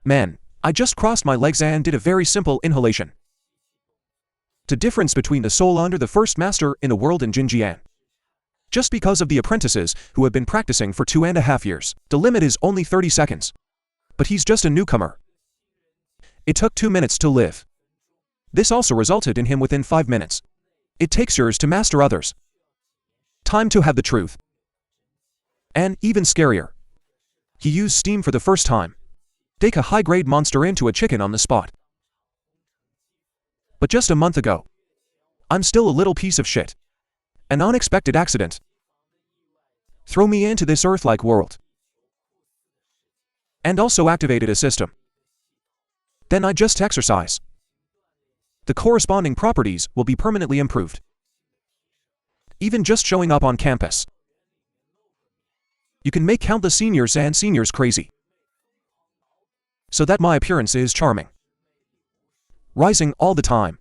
Man, I just crossed my legs and did a very simple inhalation. The difference between the soul under the first master in the world and Jinjian. Just because of the apprentices who have been practicing for 2.5 years, the limit is only 30 seconds. But he's just a newcomer. It took 2 minutes to live. This also resulted in him within 5 minutes. It takes years to master others. Time to have the truth. And even scarier. He used steam for the first time. Take a high-grade monster into a chicken on the spot. But just a month ago, I'm still a little piece of shit. An unexpected accident. Throw me into this Earth-like world. And also activated a system. Then I just exercise. The corresponding properties will be permanently improved. Even just showing up on campus. You can make countless seniors and seniors crazy. So that my appearance is charming. Rising all the time.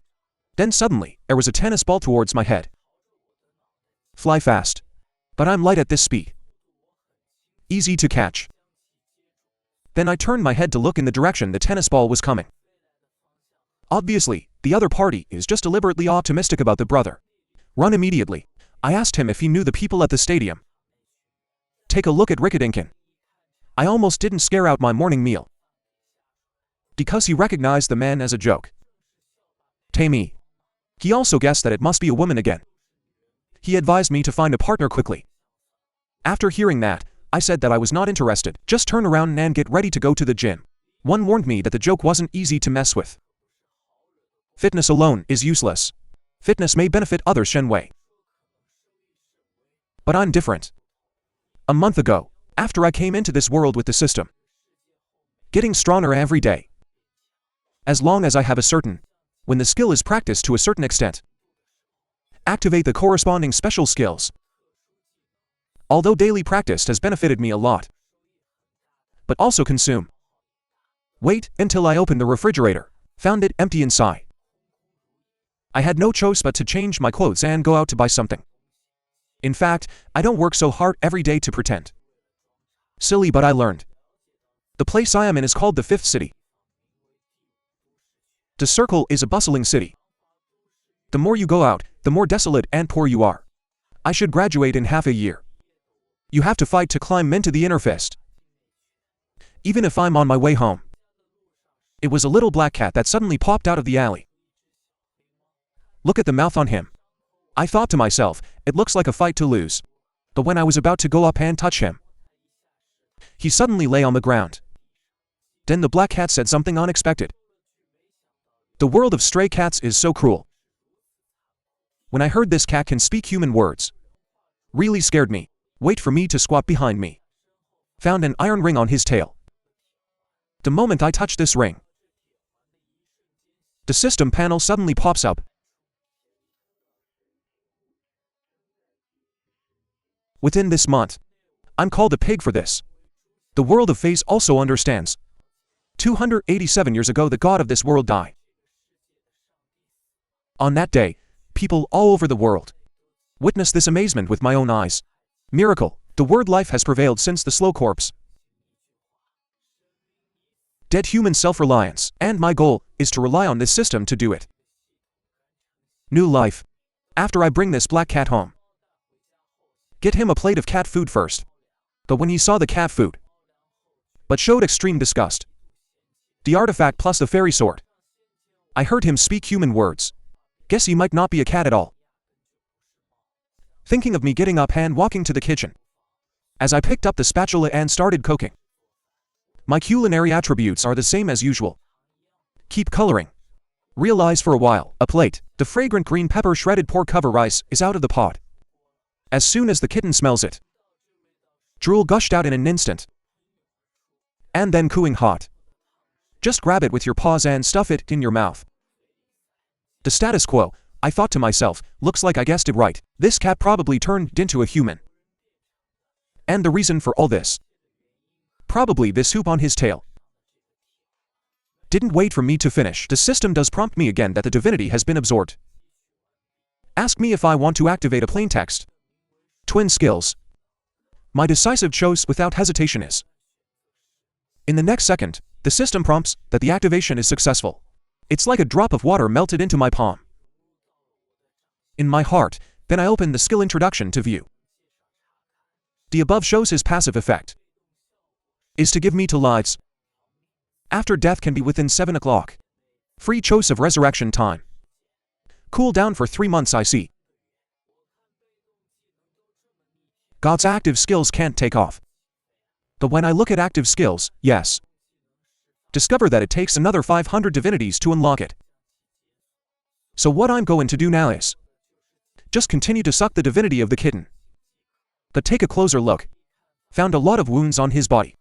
Then suddenly, there was a tennis ball towards my head. Fly fast. But I'm light at this speed. Easy to catch. Then I turned my head to look in the direction the tennis ball was coming. Obviously, the other party is just deliberately optimistic about the brother. Run immediately. I asked him if he knew the people at the stadium. Take a look at Rickadinkin. I almost didn't scare out my morning meal. Because he recognized the man as a joke. Tammy. He also guessed that it must be a woman again. He advised me to find a partner quickly. After hearing that, I said that I was not interested. Just turn around and get ready to go to the gym. One warned me that the joke wasn't easy to mess with. Fitness alone is useless. Fitness may benefit others, Shenwei. But I'm different. A month ago, after I came into this world with the system. Getting stronger every day. As long as I have a certain, when the skill is practiced to a certain extent. Activate the corresponding special skills. Although daily practice has benefited me a lot. But also consume. Wait until I opened the refrigerator, found it empty inside. I had no choice but to change my clothes and go out to buy something. In fact, I don't work so hard every day to pretend. Silly, but I learned. The place I am in is called the Fifth City. The Circle is a bustling city. The more you go out, the more desolate and poor you are. I should graduate in half a year. You have to fight to climb into the inner fist. Even if I'm on my way home. It was a little black cat that suddenly popped out of the alley. Look at the mouth on him. I thought to myself, it looks like a fight to lose. But when I was about to go up and touch him, he suddenly lay on the ground. Then the black cat said something unexpected. The world of stray cats is so cruel. When I heard this cat can speak human words, really scared me. Wait for me to squat behind me. Found an iron ring on his tail. The moment I touch this ring, the system panel suddenly pops up. Within this month, I'm called a pig for this. The world of phase also understands. 287 years ago the god of this world died. On that day, people all over the world witnessed this amazement with my own eyes. Miracle, the word life has prevailed since the slow corpse. Dead human self-reliance, and my goal is to rely on this system to do it. New life. After I bring this black cat home. Get him a plate of cat food first. But when he saw the cat food, but showed extreme disgust. The artifact plus the fairy sword. I heard him speak human words. Guess he might not be a cat at all. Thinking of me getting up and walking to the kitchen. As I picked up the spatula and started cooking. My culinary attributes are the same as usual. Keep coloring. Realize for a while, a plate, the fragrant green pepper shredded pork cover rice is out of the pot. As soon as the kitten smells it, drool gushed out in an instant. And then cooing hot. Just grab it with your paws and stuff it in your mouth. The status quo, I thought to myself, looks like I guessed it right. This cat probably turned into a human. And the reason for all this? Probably this hoop on his tail. Didn't wait for me to finish. The system does prompt me again that the divinity has been absorbed. Ask me if I want to activate a plain text. Twin skills. My decisive choice without hesitation is. In the next second, The system prompts that the activation is successful. It's like a drop of water melted into my palm. In my heart, then I open the skill introduction to view. The above shows his passive effect is to give me to lives. After death can be within 7 o'clock. Free choice of resurrection time. Cool down for 3 months I see. God's active skills can't take off. But when I look at active skills, yes. Discover that it takes another 500 divinities to unlock it. So what I'm going to do now is just continue to suck the divinity of the kitten. But take a closer look. Found a lot of wounds on his body.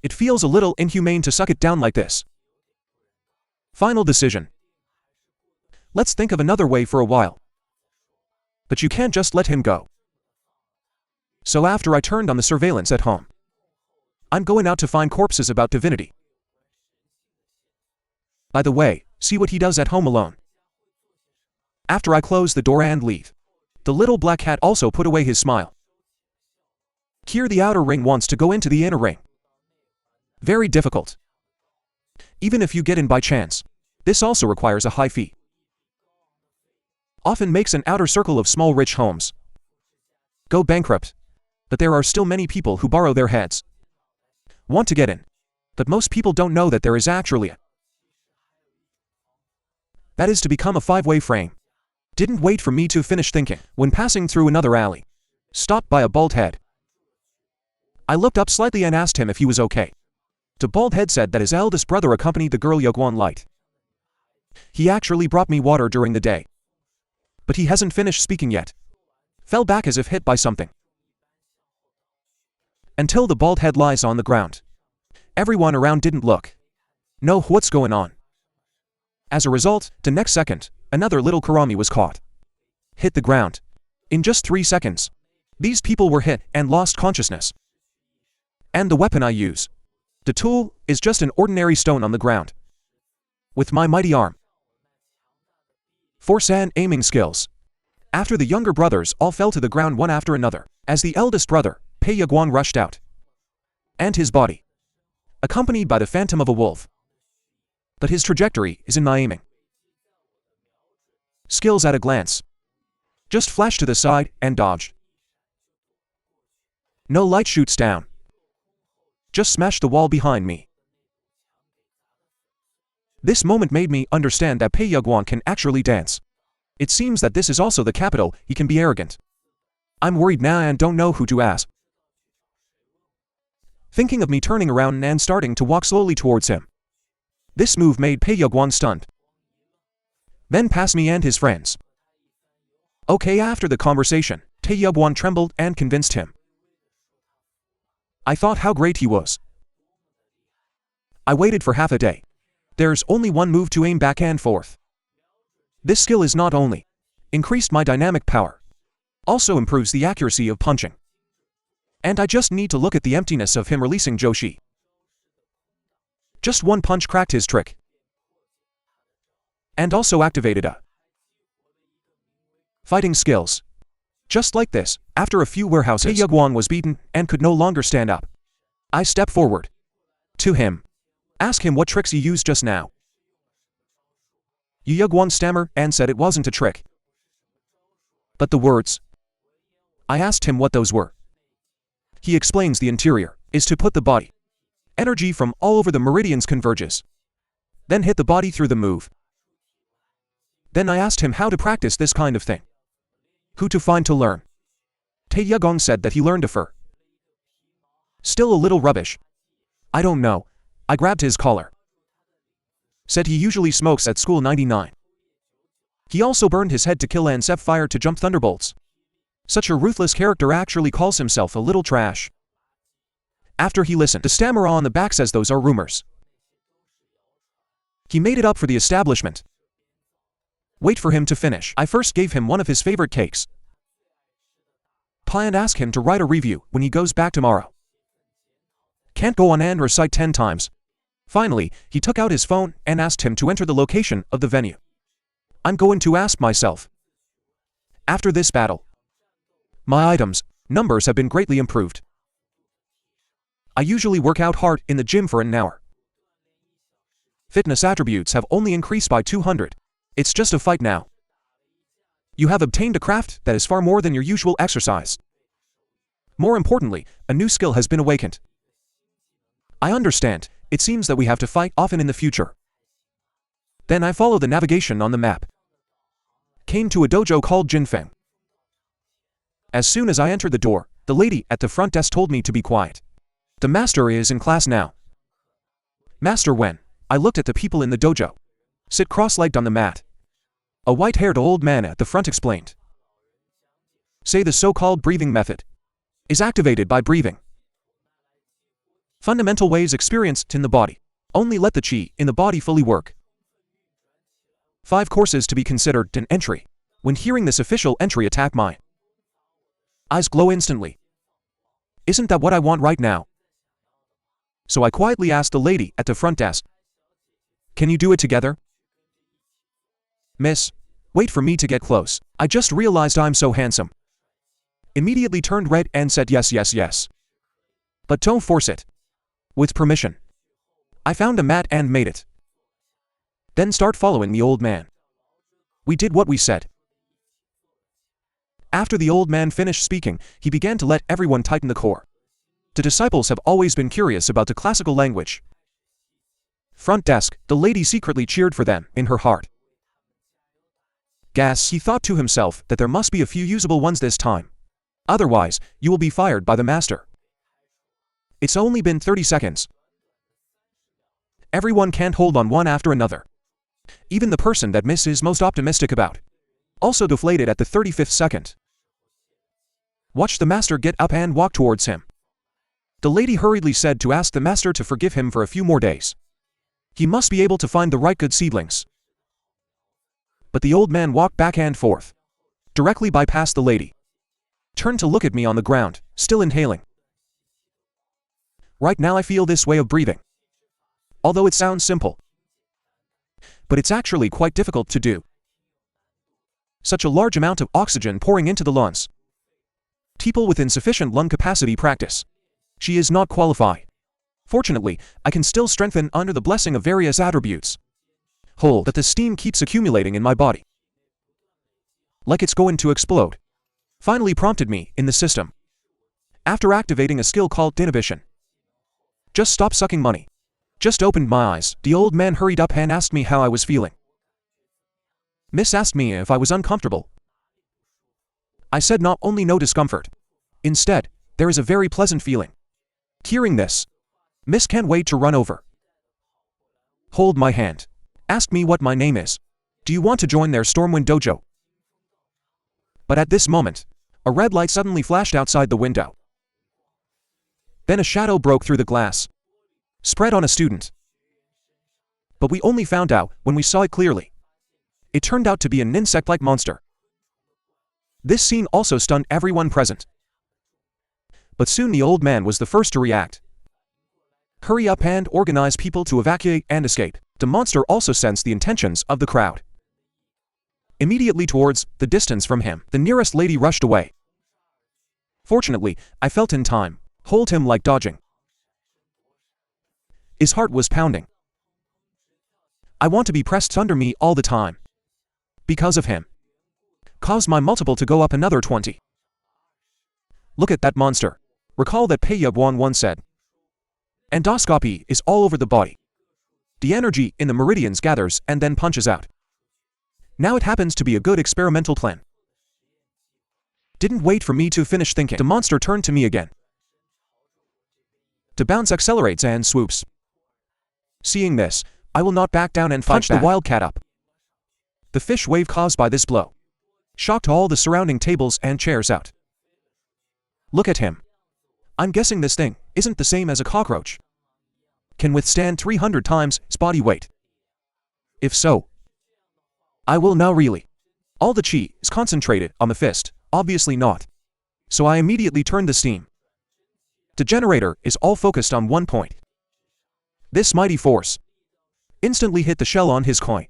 It feels a little inhumane to suck it down like this. Final decision. Let's think of another way for a while. But you can't just let him go. So after I turned on the surveillance at home, I'm going out to find corpses about divinity. By the way, see what he does at home alone. After I close the door and leave, the little black cat also put away his smile. Here the outer ring wants to go into the inner ring. Very difficult. Even if you get in by chance, this also requires a high fee. Often makes an outer circle of small rich homes go bankrupt, but there are still many people who borrow their heads. Want to get in, but most people don't know that there is actually a that is to become a 5-way frame. Didn't wait for me to finish thinking when passing through another alley. Stopped by a bald head. I looked up slightly and asked him if he was okay. The bald head said that his eldest brother accompanied the girl Yogwan Light. He actually brought me water during the day. But he hasn't finished speaking yet. Fell back as if hit by something. Until the bald head lies on the ground. Everyone around didn't look. Know what's going on. As a result, the next second, another little Karami was caught. Hit the ground. In just 3 seconds. These people were hit and lost consciousness. And the weapon I use. The tool is just an ordinary stone on the ground. With my mighty arm. Force and aiming skills. After the younger brothers all fell to the ground one after another, as the eldest brother, Pei Yaguan, rushed out. And his body. Accompanied by the phantom of a wolf. But his trajectory is in my aiming. Skills at a glance. Just flash to the side and dodge. No light shoots down. Just smash the wall behind me. This moment made me understand that Pei Yaguan can actually dance. It seems that this is also the capital, he can be arrogant. I'm worried now and don't know who to ask. Thinking of me turning around and starting to walk slowly towards him. This move made Pei Yaguan stunned. Then past me and his friends. Okay, after the conversation, Pei Yaguan trembled and convinced him. I thought how great he was. I waited for half a day. There's only one move to aim back and forth. This skill is not only increased my dynamic power, also improves the accuracy of punching. And I just need to look at the emptiness of him releasing Joshi. Just one punch cracked his trick. And also activated a fighting skills. Just like this, after a few warehouses, Pei Yaguan was beaten and could no longer stand up. I step forward to him. Ask him what tricks he used just now. Yu Yaguan stammered and said it wasn't a trick. But the words. I asked him what those were. He explains the interior is to put the body. Energy from all over the meridians converges. Then hit the body through the move. Then I asked him how to practice this kind of thing. Who to find to learn. Pei Yaguan said that he learned a fur. Still a little rubbish. I don't know. I grabbed his collar. Said he usually smokes at school 99. He also burned his head to kill and set fire to jump thunderbolts. Such a ruthless character actually calls himself a little trash. After he listened, the stammerer on the back says those are rumors. He made it up for the establishment. Wait for him to finish. I first gave him one of his favorite cakes. And ask him to write a review when he goes back tomorrow. Can't go on and recite 10 times. Finally, he took out his phone and asked him to enter the location of the venue. I'm going to ask myself. After this battle, my items, numbers have been greatly improved. I usually work out hard in the gym for an hour. Fitness attributes have only increased by 200. It's just a fight now. You have obtained a craft that is far more than your usual exercise. More importantly, a new skill has been awakened. I understand, it seems that we have to fight often in the future. Then I follow the navigation on the map. Came to a dojo called Jinfeng. As soon as I entered the door, the lady at the front desk told me to be quiet. The master is in class now. Master when? I looked at the people in the dojo. Sit cross-legged on the mat. A white-haired old man at the front explained. Say the so-called breathing method is activated by breathing. Fundamental ways experienced in the body. Only let the chi in the body fully work. 5 courses to be considered an entry. When hearing this official entry attack, my eyes glow instantly. Isn't that what I want right now? So I quietly asked the lady at the front desk. Can you do it together? Miss, wait for me to get close. I just realized I'm so handsome. Immediately turned red and said yes, yes, yes. But don't force it. With permission. I found a mat and made it. Then start following the old man. We did what we said. After the old man finished speaking, he began to let everyone tighten the core. The disciples have always been curious about the classical language. Front desk, the lady secretly cheered for them in her heart. Gas, he thought to himself that there must be a few usable ones this time. Otherwise, you will be fired by the master. It's only been 30 seconds. Everyone can't hold on one after another. Even the person that Miss is most optimistic about. Also deflated at the 35th second. Watch the master get up and walk towards him. The lady hurriedly said to ask the master to forgive him for a few more days. He must be able to find the right good seedlings. But the old man walked back and forth. Directly bypassed the lady. Turned to look at me on the ground, still inhaling. Right now I feel this way of breathing. Although it sounds simple. But it's actually quite difficult to do. Such a large amount of oxygen pouring into the lungs. People with insufficient lung capacity practice. She is not qualified. Fortunately, I can still strengthen under the blessing of various attributes. Hold that the steam keeps accumulating in my body. Like it's going to explode. Finally prompted me in the system. After activating a skill called inhibition. Just stop sucking money. Just opened my eyes, the old man hurried up and asked me how I was feeling. Miss asked me if I was uncomfortable. I said not only no discomfort. Instead, there is a very pleasant feeling. Hearing this, Miss can't wait to run over. Hold my hand. Ask me what my name is. Do you want to join their Stormwind dojo? But at this moment, a red light suddenly flashed outside the window. Then a shadow broke through the glass. Spread on a student. But we only found out when we saw it clearly. It turned out to be an insect-like monster. This scene also stunned everyone present. But soon the old man was the first to react. Hurry up and organize people to evacuate and escape. The monster also sensed the intentions of the crowd. Immediately towards the distance from him, the nearest lady rushed away. Fortunately, I felt in time. Hold him like dodging. His heart was pounding. I want to be pressed under me all the time. Because of him. Caused my multiple to go up another 20. Look at that monster. Recall that Pei Yubwan once said. Endoscopy is all over the body. The energy in the meridians gathers and then punches out. Now it happens to be a good experimental plan. Didn't wait for me to finish thinking. The monster turned to me again. The bounce accelerates and swoops. Seeing this, I will not back down and punch the wildcat up. The fish wave caused by this blow shocked all the surrounding tables and chairs out. Look at him. I'm guessing this thing isn't the same as a cockroach. Can withstand 300 times its body weight. If so, I will now really. All the chi is concentrated on the fist, obviously not. So I immediately turned the steam. The generator is all focused on one point. This mighty force instantly hit the shell on his coin.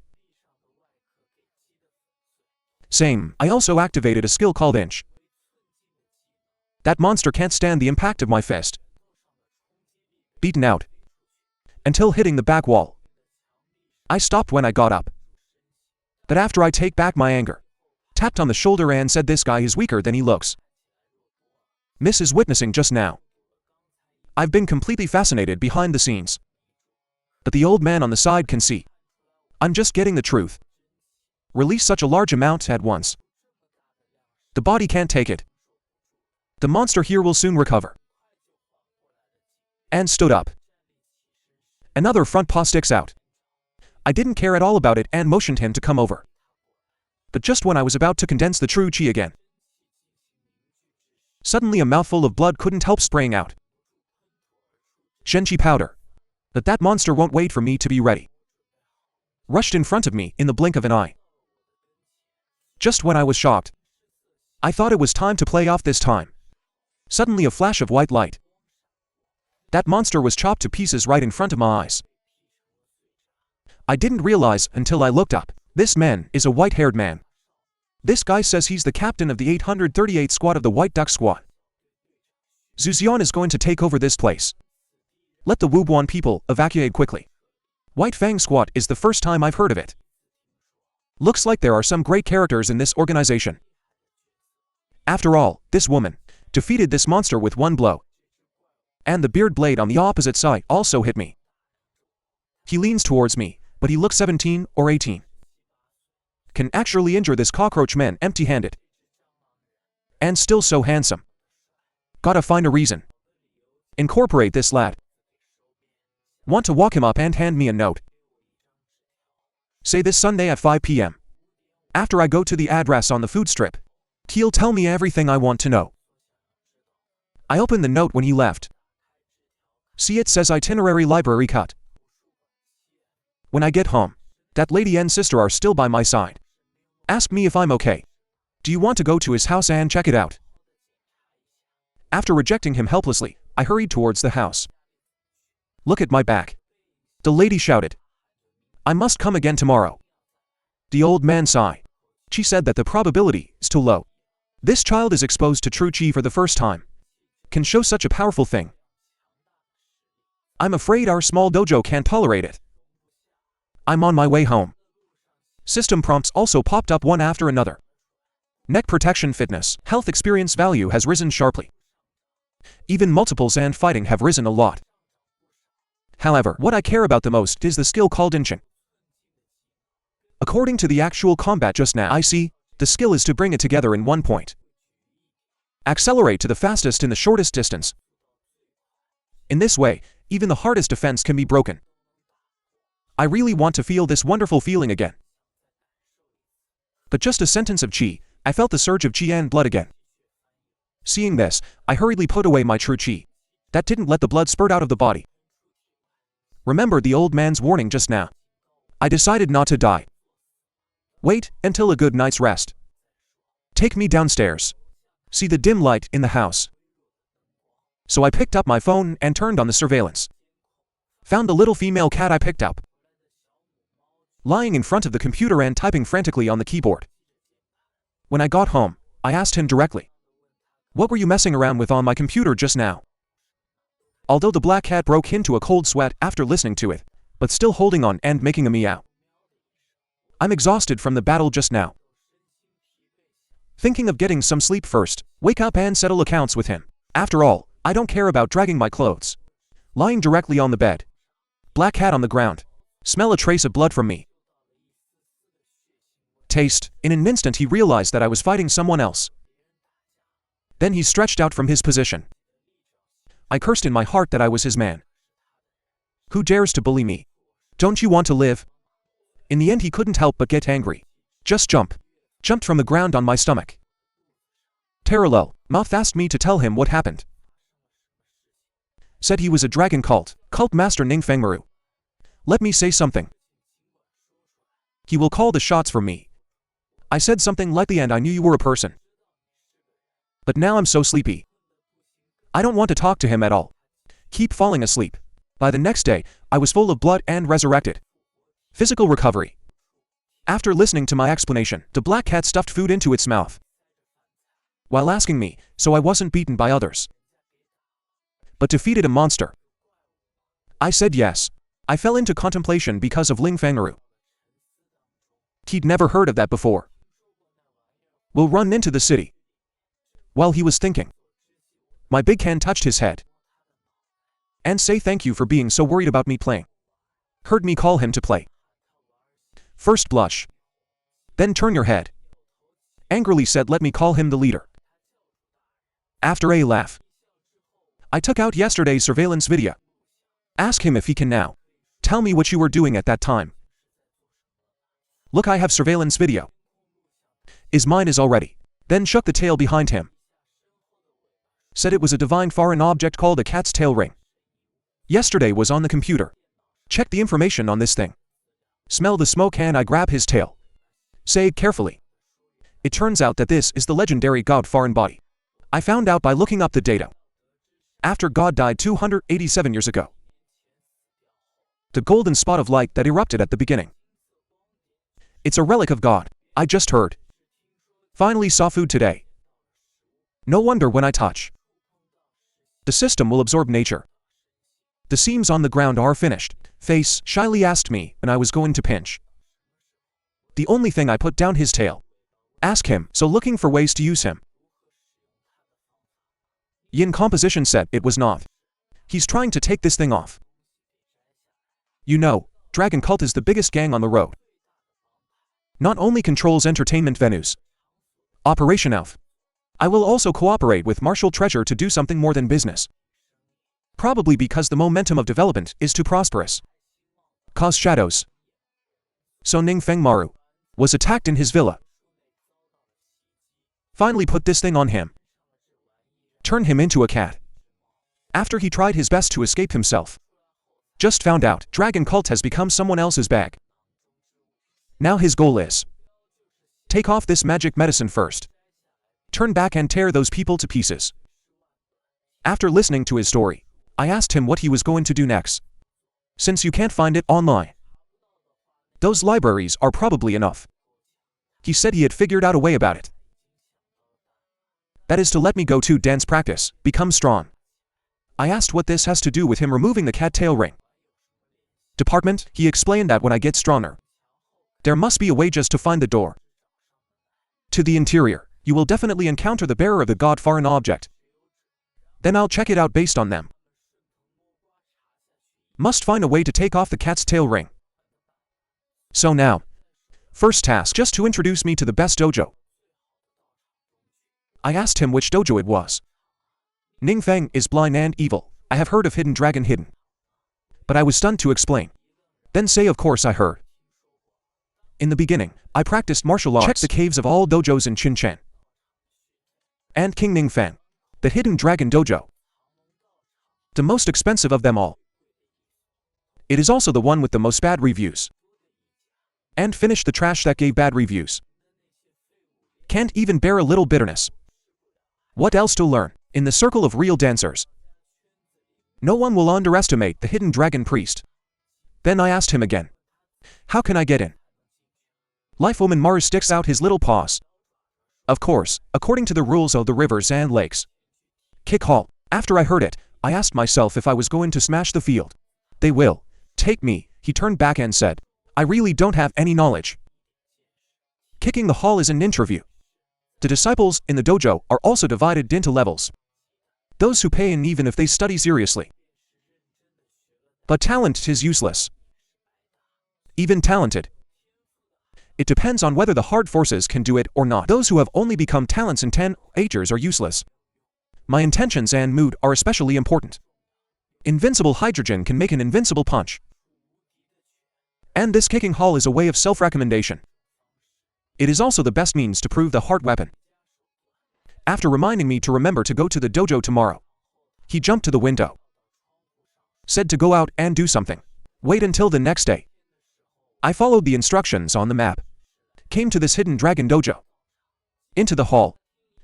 Same, I also activated a skill called Inch. That monster can't stand the impact of my fist. Beaten out. Until hitting the back wall. I stopped when I got up. But after I take back my anger, tapped on the shoulder and said this guy is weaker than he looks. Miss is witnessing just now. I've been completely fascinated behind the scenes. But the old man on the side can see. I'm just getting the truth. Release such a large amount at once. The body can't take it. The monster here will soon recover. And stood up. Another front paw sticks out. I didn't care at all about it and motioned him to come over. But just when I was about to condense the true chi again, suddenly a mouthful of blood couldn't help spraying out. Shenchi powder. But that monster won't wait for me to be ready. Rushed in front of me in the blink of an eye. Just when I was shocked, I thought it was time to play off this time. Suddenly a flash of white light. That monster was chopped to pieces right in front of my eyes. I didn't realize until I looked up. This man is a white-haired man. This guy says he's the captain of the 838 squad of the White Duck Squad. Zuzion is going to take over this place. Let the Wubuan people evacuate quickly. White Fang Squad is the first time I've heard of it. Looks like there are some great characters in this organization. After all, this woman defeated this monster with one blow. And the beard blade on the opposite side also hit me. He leans towards me, but he looks 17 or 18. Can actually injure this cockroach man empty-handed. And still so handsome. Gotta find a reason. Incorporate this lad. Want to walk him up and hand me a note. Say this Sunday at 5 p.m. After I go to the address on the food strip, he'll tell me everything I want to know. I opened the note when he left. See, it says itinerary library cut. When I get home, that lady and sister are still by my side. Ask me if I'm okay. Do you want to go to his house and check it out? After rejecting him helplessly, I hurried towards the house. Look at my back. The lady shouted. I must come again tomorrow. The old man sighed. She said that the probability is too low. This child is exposed to true chi for the first time. Can show such a powerful thing. I'm afraid our small dojo can't tolerate it. I'm on my way home. System prompts also popped up one after another. Neck protection fitness, health experience value has risen sharply. Even multiples and fighting have risen a lot. However, what I care about the most is the skill called Inshin. According to the actual combat just now, I see, the skill is to bring it together in one point. Accelerate to the fastest in the shortest distance. In this way, even the hardest defense can be broken. I really want to feel this wonderful feeling again. But just a sentence of chi, I felt the surge of chi and blood again. Seeing this, I hurriedly put away my true chi. That didn't let the blood spurt out of the body. Remembered the old man's warning just now. I decided not to die. Wait until a good night's rest. Take me downstairs. See the dim light in the house. So I picked up my phone and turned on the surveillance. Found the little female cat I picked up, lying in front of the computer and typing frantically on the keyboard. When I got home, I asked him directly, "What were you messing around with on my computer just now?" Although the black cat broke into a cold sweat after listening to it, but still holding on and making a meow. I'm exhausted from the battle just now. Thinking of getting some sleep first, wake up and settle accounts with him. After all, I don't care about dragging my clothes. Lying directly on the bed. Black cat on the ground. Smell a trace of blood from me. Taste. In an instant he realized that I was fighting someone else. Then he stretched out from his position. I cursed in my heart that I was his man. Who dares to bully me? Don't you want to live? In the end he couldn't help but get angry. Just jump. Jumped from the ground on my stomach. Parallel, Mouth asked me to tell him what happened. Said he was a dragon cult master Ning Fengmaru. Let me say something. He will call the shots for me. I said something like the end I knew you were a person. But now I'm so sleepy. I don't want to talk to him at all. Keep falling asleep. By the next day, I was full of blood and resurrected. Physical recovery. After listening to my explanation, the black cat stuffed food into its mouth, while asking me, so I wasn't beaten by others, but defeated a monster. I said yes. I fell into contemplation because of Ling Fangru. He'd never heard of that before. We'll run into the city. While he was thinking, my big hand touched his head. And say thank you for being so worried about me playing. Heard me call him to play. First blush. Then turn your head. Angrily said let me call him the leader. After a laugh. I took out yesterday's surveillance video. Ask him if he can now. Tell me what you were doing at that time. Look, I have surveillance video. Is mine is already. Then shook the tail behind him. Said it was a divine foreign object called a cat's tail ring. Yesterday was on the computer. Check the information on this thing. Smell the smoke and I grab his tail. Say carefully. It turns out that this is the legendary god foreign body. I found out by looking up the data. After God died 287 years ago. The golden spot of light that erupted at the beginning. It's a relic of God, I just heard. Finally saw food today. No wonder when I touch. The system will absorb nature. The seams on the ground are finished, Face shyly asked me, and I was going to pinch. The only thing I put down his tail. Ask him, so looking for ways to use him. Yin Composition said it was not. He's trying to take this thing off. You know, Dragon Cult is the biggest gang on the road. Not only controls entertainment venues. Operation Elf. I will also cooperate with Martial Treasure to do something more than business. Probably because the momentum of development is too prosperous. Cause shadows. So Ning Feng Maru was attacked in his villa. Finally put this thing on him. Turn him into a cat. After he tried his best to escape himself. Just found out Dragon Cult has become someone else's bag. Now his goal is take off this magic medicine first. Turn back and tear those people to pieces. After listening to his story, I asked him what he was going to do next. Since you can't find it online. Those libraries are probably enough. He said he had figured out a way about it. That is to let me go to dance practice, become strong. I asked what this has to do with him removing the cat tail ring. Department, he explained that when I get stronger. There must be a way just to find the door. To the interior, you will definitely encounter the bearer of the god foreign object. Then I'll check it out based on them. Must find a way to take off the cat's tail ring. So now, first task just to introduce me to the best dojo. I asked him which dojo it was. Ning Feng is blind and evil. I have heard of Hidden Dragon Hidden. But I was stunned to explain. Then say of course I heard. In the beginning, I practiced martial arts. Checked the caves of all dojos in Qinchan. And King Ning Feng, the Hidden Dragon Dojo. The most expensive of them all. It is also the one with the most bad reviews. And finished the trash that gave bad reviews. Can't even bear a little bitterness. What else to learn in the circle of real dancers? No one will underestimate the Hidden Dragon Priest. Then I asked him again. How can I get in? Lifewoman Maru sticks out his little paws. Of course, according to the rules of the rivers and lakes. Kick Hall. After I heard it, I asked myself if I was going to smash the field. They will take me, he turned back and said. I really don't have any knowledge. Kicking the hall is an interview. The disciples in the dojo are also divided into levels. Those who pay in even if they study seriously. But talent is useless. Even talented. It depends on whether the hard forces can do it or not. Those who have only become talents in 10 H's are useless. My intentions and mood are especially important. Invincible hydrogen can make an invincible punch. And this kicking hall is a way of self-recommendation. It is also the best means to prove the hard weapon. After reminding me to remember to go to the dojo tomorrow, he jumped to the window. Said to go out and do something. Wait until the next day. I followed the instructions on the map. Came to this Hidden Dragon Dojo. Into the hall.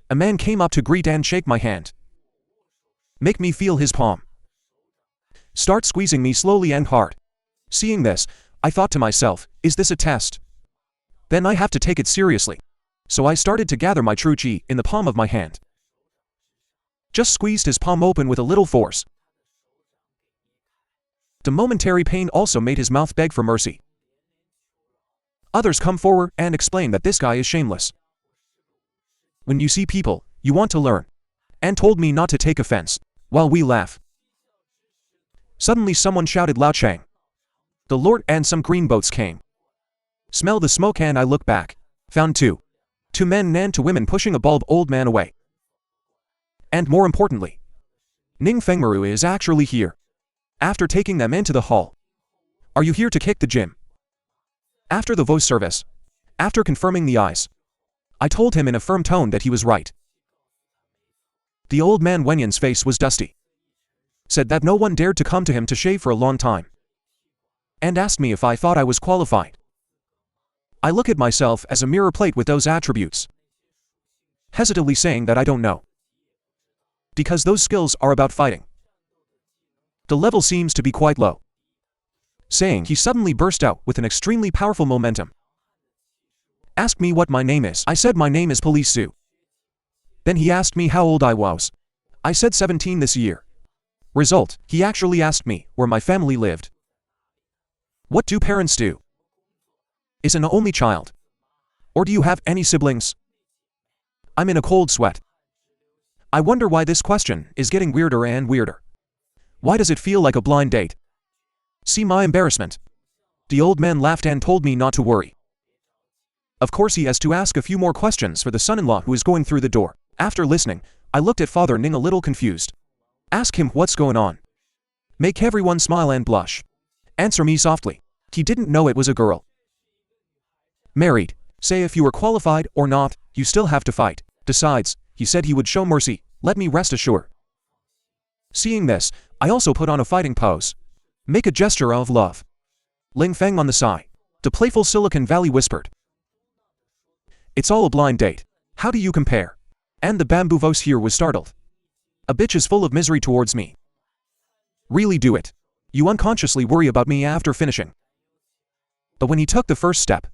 A man came up to greet and shake my hand. Make me feel his palm. Start squeezing me slowly and hard. Seeing this, I thought to myself, is this a test? Then I have to take it seriously. So I started to gather my true chi in the palm of my hand. Just squeezed his palm open with a little force. The momentary pain also made his mouth beg for mercy. Others come forward and explain that this guy is shameless. When you see people, you want to learn. And told me not to take offense, while we laugh. Suddenly someone shouted Lao Chang. The Lord and some green boats came. Smell the smoke and I look back. Found two men and two women pushing a bald old man away. And more importantly, Ning Fengmaru is actually here. After taking them into the hall. Are you here to kick the gym? After the voice service. After confirming the eyes. I told him in a firm tone that he was right. The old man Wenyan's face was dusty. Said that no one dared to come to him to shave for a long time. And asked me if I thought I was qualified. I look at myself as a mirror plate with those attributes. Hesitantly saying that I don't know. Because those skills are about fighting. The level seems to be quite low. Saying, he suddenly burst out with an extremely powerful momentum. Asked me what my name is. I said my name is Police Su. Then he asked me how old I was. I said 17 this year. Result, he actually asked me where my family lived. What do parents do? Is an only child? Or do you have any siblings? I'm in a cold sweat. I wonder why this question is getting weirder and weirder. Why does it feel like a blind date? See my embarrassment. The old man laughed and told me not to worry. Of course he has to ask a few more questions for the son-in-law who is going through the door. After listening, I looked at Father Ning a little confused. Ask him what's going on. Make everyone smile and blush. Answer me softly. He didn't know it was a girl. Married. Say if you were qualified or not, you still have to fight. Besides, he said he would show mercy. Let me rest assured. Seeing this, I also put on a fighting pose. Make a gesture of love. Ling Feng on the side. The playful Silicon Valley whispered. It's all a blind date. How do you compare? And the bamboo voice here was startled. A bitch is full of misery towards me. Really do it. You unconsciously worry about me after finishing. But when he took the first step,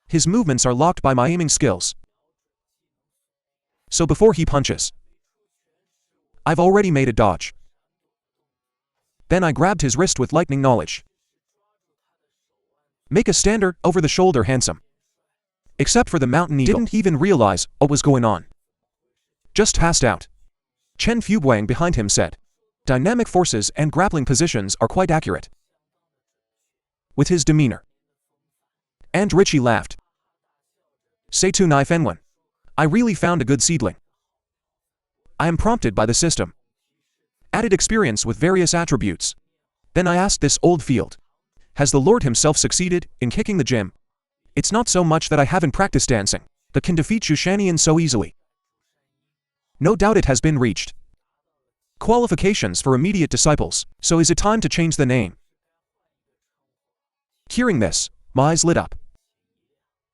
his movements are locked by my aiming skills. So before he punches, I've already made a dodge. Then I grabbed his wrist with lightning knowledge. Make a standard, over-the-shoulder handsome. Except for the mountain eagle. Didn't even realize what was going on. Just passed out. Chen Fuguang behind him said, dynamic forces and grappling positions are quite accurate. With his demeanor. And Richie laughed. Say to Nai Fenwen. I really found a good seedling. I am prompted by the system. Added experience with various attributes. Then I asked this old field. Has the Lord himself succeeded in kicking the gym? It's not so much that I haven't practiced dancing, but can defeat Shushanian so easily. No doubt it has been reached. Qualifications for immediate disciples, so is it time to change the name? Hearing this, my eyes lit up.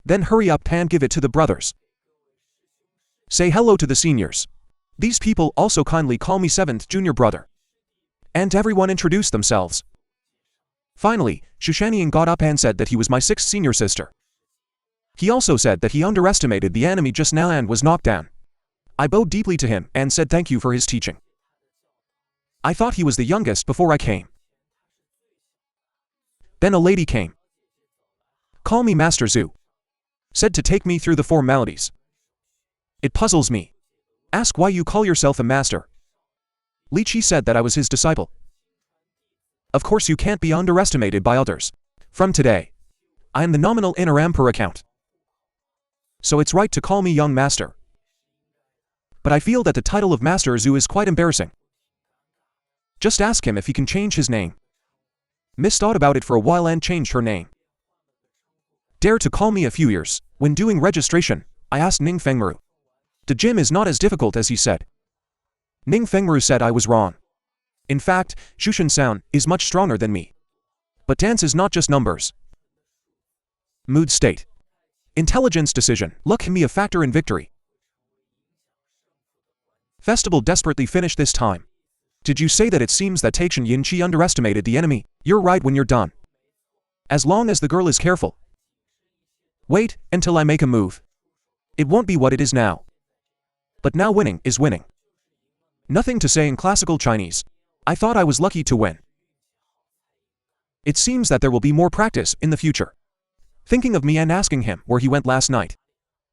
Then hurry up and give it to the brothers. Say hello to the seniors. These people also kindly call me 7th junior brother. And everyone introduced themselves. Finally, Shushanian got up and said that he was my 6th senior sister. He also said that he underestimated the enemy just now and was knocked down. I bowed deeply to him and said thank you for his teaching. I thought he was the youngest before I came. Then a lady came. Call me Master Zhu. Said to take me through the formalities. It puzzles me. Ask why you call yourself a master. Li Qi said that I was his disciple. Of course you can't be underestimated by others. From today, I am the nominal interim per account. So it's right to call me young master. But I feel that the title of Master Zhu is quite embarrassing. Just ask him if he can change his name. Miss thought about it for a while and changed her name. Dare to call me a few years. When doing registration, I asked Ning Fengmaru. The gym is not as difficult as he said. Ning Fengmaru said I was wrong. In fact, Shushan Sound is much stronger than me. But dance is not just numbers. Mood state. Intelligence decision. Luck can be a factor in victory. Festival desperately finished this time. Did you say that it seems that Taishan Yinqi underestimated the enemy? You're right when you're done. As long as the girl is careful. Wait until I make a move. It won't be what it is now. But now winning is winning. Nothing to say in classical Chinese. I thought I was lucky to win. It seems that there will be more practice in the future. Thinking of me and asking him where he went last night.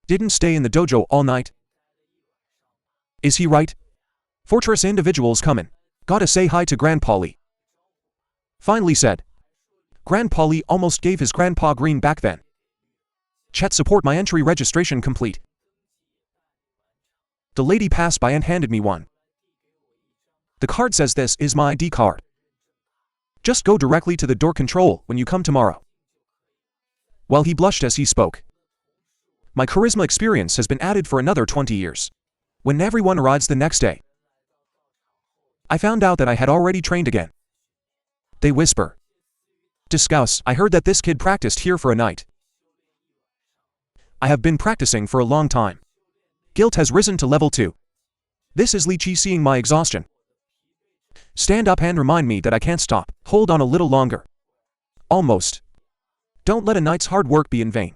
Didn't stay in the dojo all night? Is he right? Fortress individuals comin'. Gotta say hi to Grandpa Lee. Finally said. Grandpa Lee almost gave his grandpa green back then. Chat support my entry registration complete. The lady passed by and handed me one. The card says this is my ID card. Just go directly to the door control when you come tomorrow. While he blushed as he spoke. My charisma experience has been added for another 20 years. When everyone arrives the next day, I found out that I had already trained again. They whisper. Discuss, I heard that this kid practiced here for a night. I have been practicing for a long time. Guilt has risen to level 2. This is Lychee seeing my exhaustion. Stand up and remind me that I can't stop. Hold on a little longer. Almost. Don't let a night's hard work be in vain.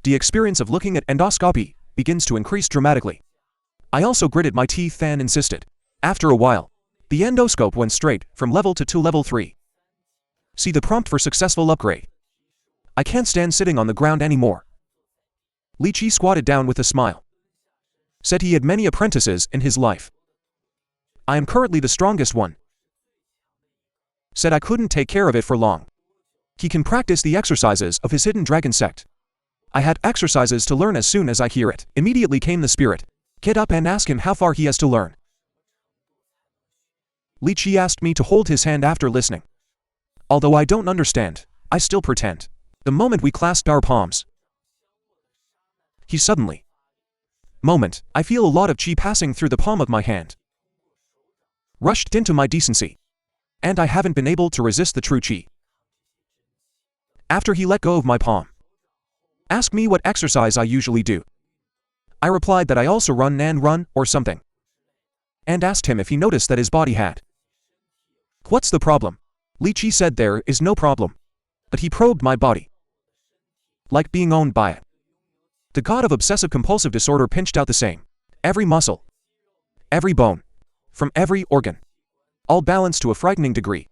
The experience of looking at endoscopy begins to increase dramatically. I also gritted my teeth and insisted. After a while, the endoscope went straight from level 2 to level 3. See the prompt for successful upgrade. I can't stand sitting on the ground anymore. Lychee squatted down with a smile. Said he had many apprentices in his life. I am currently the strongest one. Said I couldn't take care of it for long. He can practice the exercises of his hidden dragon sect. I had exercises to learn as soon as I hear it. Immediately came the spirit. Get up and ask him how far he has to learn. Lychee asked me to hold his hand after listening. Although I don't understand, I still pretend. The moment we clasped our palms, he suddenly. Moment, I feel a lot of chi passing through the palm of my hand. Rushed into my decency. And I haven't been able to resist the true chi. After he let go of my palm. Asked me what exercise I usually do. I replied that I also run or something. And asked him if he noticed that his body had. What's the problem? Lychee said there is no problem. But he probed my body. Like being owned by it. The god of obsessive-compulsive disorder pinched out the same. Every muscle. Every bone. From every organ. All balanced to a frightening degree.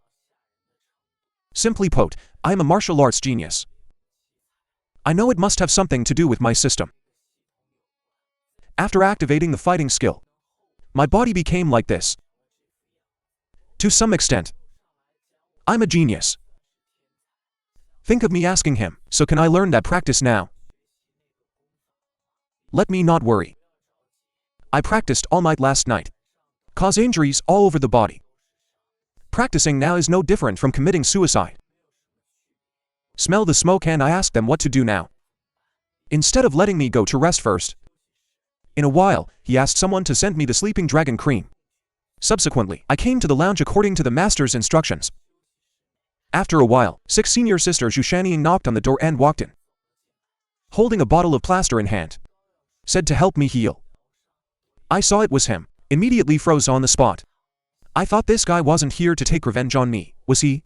Simply put, I am a martial arts genius. I know it must have something to do with my system. After activating the fighting skill, my body became like this. To some extent, I'm a genius. Think of me asking him, so can I learn that practice now? Let me not worry. I practiced all night last night. Cause injuries all over the body. Practicing now is no different from committing suicide. Smell the smoke and I asked them what to do now. Instead of letting me go to rest first. In a while, he asked someone to send me the sleeping dragon cream. Subsequently, I came to the lounge according to the master's instructions. After a while, 6 senior sisters Yushaniing knocked on the door and walked in. Holding a bottle of plaster in hand. Said to help me heal. I saw it was him, immediately froze on the spot. I thought this guy wasn't here to take revenge on me, was he?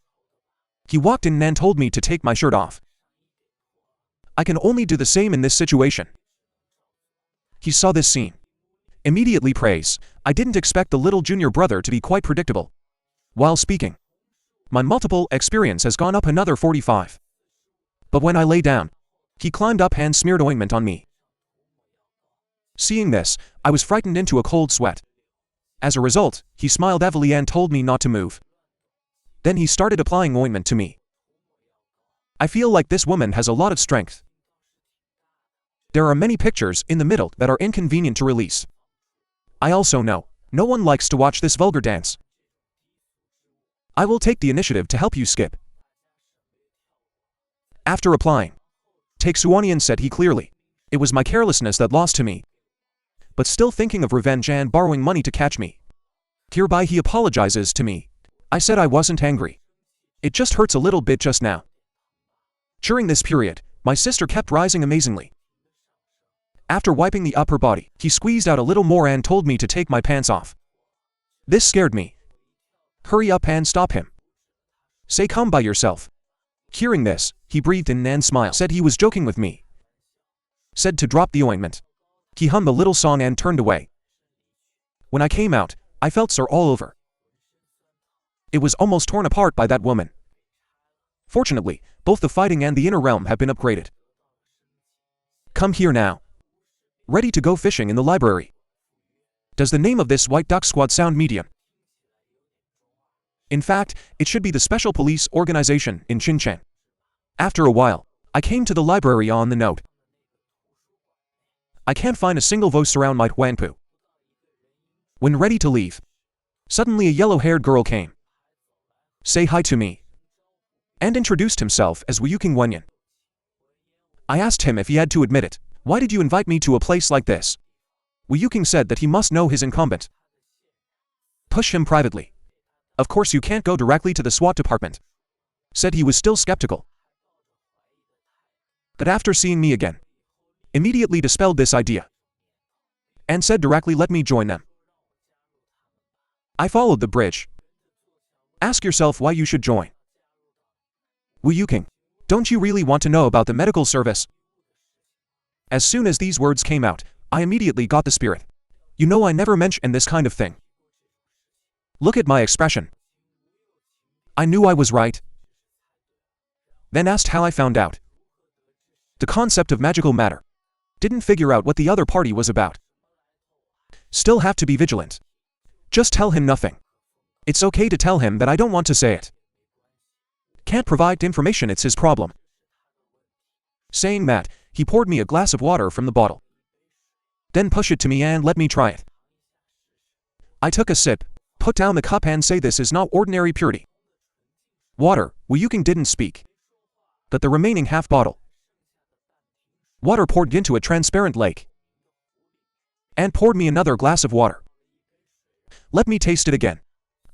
He walked in and told me to take my shirt off. I can only do the same in this situation. He saw this scene. Immediately prays, I didn't expect the little junior brother to be quite predictable. While speaking, my multiple experience has gone up another 45. But when I lay down, he climbed up and smeared ointment on me. Seeing this, I was frightened into a cold sweat. As a result, he smiled heavily and told me not to move. Then he started applying ointment to me. I feel like this woman has a lot of strength. There are many pictures in the middle that are inconvenient to release. I also know, no one likes to watch this vulgar dance. I will take the initiative to help you skip. After replying, take Suwanian said he clearly. It was my carelessness that lost to me. But still thinking of revenge and borrowing money to catch me. Hereby he apologizes to me. I said I wasn't angry. It just hurts a little bit just now. During this period, my sister kept rising amazingly. After wiping the upper body, he squeezed out a little more and told me to take my pants off. This scared me. Hurry up and stop him. Say come by yourself. Hearing this, he breathed in and smiled. Said he was joking with me. Said to drop the ointment. He hummed a little song and turned away. When I came out, I felt sore all over. It was almost torn apart by that woman. Fortunately, both the fighting and the inner realm have been upgraded. Come here now. Ready to go fishing in the library. Does the name of this white duck squad sound medium? In fact, it should be the Special Police Organization in Xinjiang. After a while, I came to the library on the note. I can't find a single voice around my Huanpu. When ready to leave, suddenly a yellow-haired girl came. Say hi to me. And introduced himself as Wuyuking Wenyan. I asked him if he had to admit it. Why did you invite me to a place like this? Wuyuking said that he must know his incumbent. Push him privately. Of course you can't go directly to the SWAT department. Said he was still skeptical. But after seeing me again, immediately dispelled this idea. And said directly let me join them. I followed the bridge. Ask yourself why you should join. Wuyuking, don't you really want to know about the medical service? As soon as these words came out, I immediately got the spirit. You know I never mention this kind of thing. Look at my expression. I knew I was right. Then asked how I found out. The concept of magical matter. Didn't figure out what the other party was about. Still have to be vigilant. Just tell him nothing. It's okay to tell him that I don't want to say it. Can't provide information, it's his problem. Saying that, he poured me a glass of water from the bottle. Then push it to me and let me try it. I took a sip, put down the cup and say this is not ordinary purity. Water, Wuyuking didn't speak. But the remaining half bottle. Water poured into a transparent lake. And poured me another glass of water. Let me taste it again.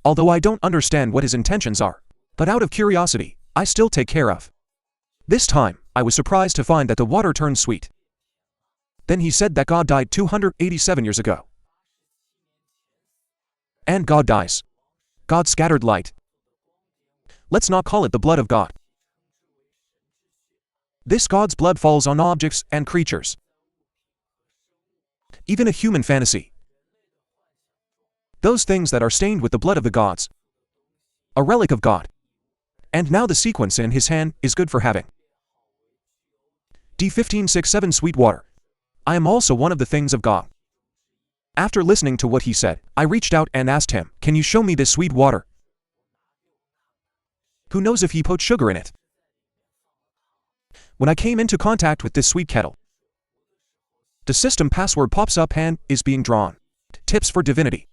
Although I don't understand what his intentions are, but out of curiosity, I still take care of. This time, I was surprised to find that the water turned sweet. Then he said that God died 287 years ago. And God dies. God scattered light. Let's not call it the blood of God. This God's blood falls on objects and creatures. Even a human fantasy. Those things that are stained with the blood of the gods. A relic of God. And now the sequence in his hand is good for having. D1567 Sweet water. I am also one of the things of God. After listening to what he said, I reached out and asked him, can you show me this sweet water? Who knows if he put sugar in it? When I came into contact with this sweet kettle, the system password pops up and is being drawn. Tips for divinity.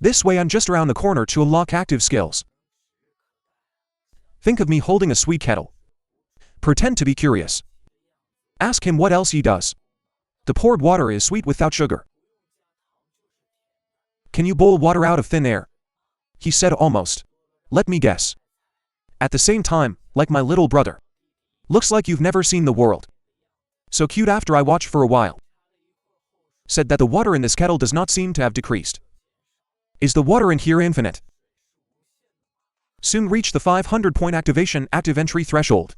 This way I'm just around the corner to unlock active skills. Think of me holding a sweet kettle. Pretend to be curious. Ask him what else he does. The poured water is sweet without sugar. Can you boil water out of thin air? He said almost. Let me guess. At the same time, like my little brother. Looks like you've never seen the world. So cute. After I watched for a while. Said that the water in this kettle does not seem to have decreased. Is the water in here infinite? Soon reach the 500-point activation active entry threshold.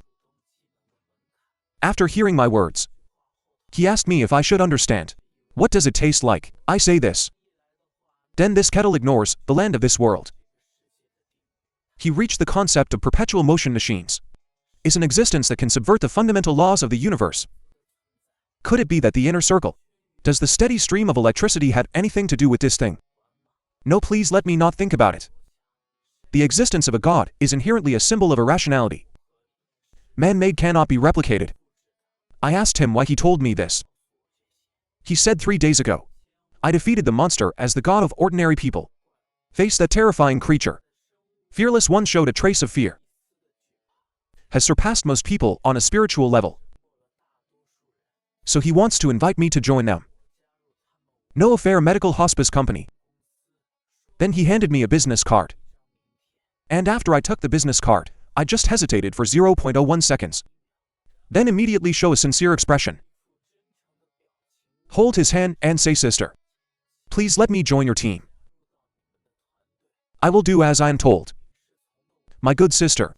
After hearing my words, he asked me if I should understand. What does it taste like? I say this. Then this kettle ignores the land of this world. He reached the concept of perpetual motion machines. Is an existence that can subvert the fundamental laws of the universe. Could it be that the inner circle? Does the steady stream of electricity have anything to do with this thing? No, please let me not think about it. The existence of a god is inherently a symbol of irrationality. Man-made cannot be replicated. I asked him why he told me this. He said 3 days ago, I defeated the monster as the god of ordinary people. Face that terrifying creature. Fearless one showed a trace of fear. Has surpassed most people on a spiritual level. So he wants to invite me to join them. No affair medical hospice company. Then he handed me a business card. And after I took the business card, I just hesitated for 0.01 seconds. Then immediately show a sincere expression. Hold his hand and say, sister, please let me join your team. I will do as I am told. My good sister.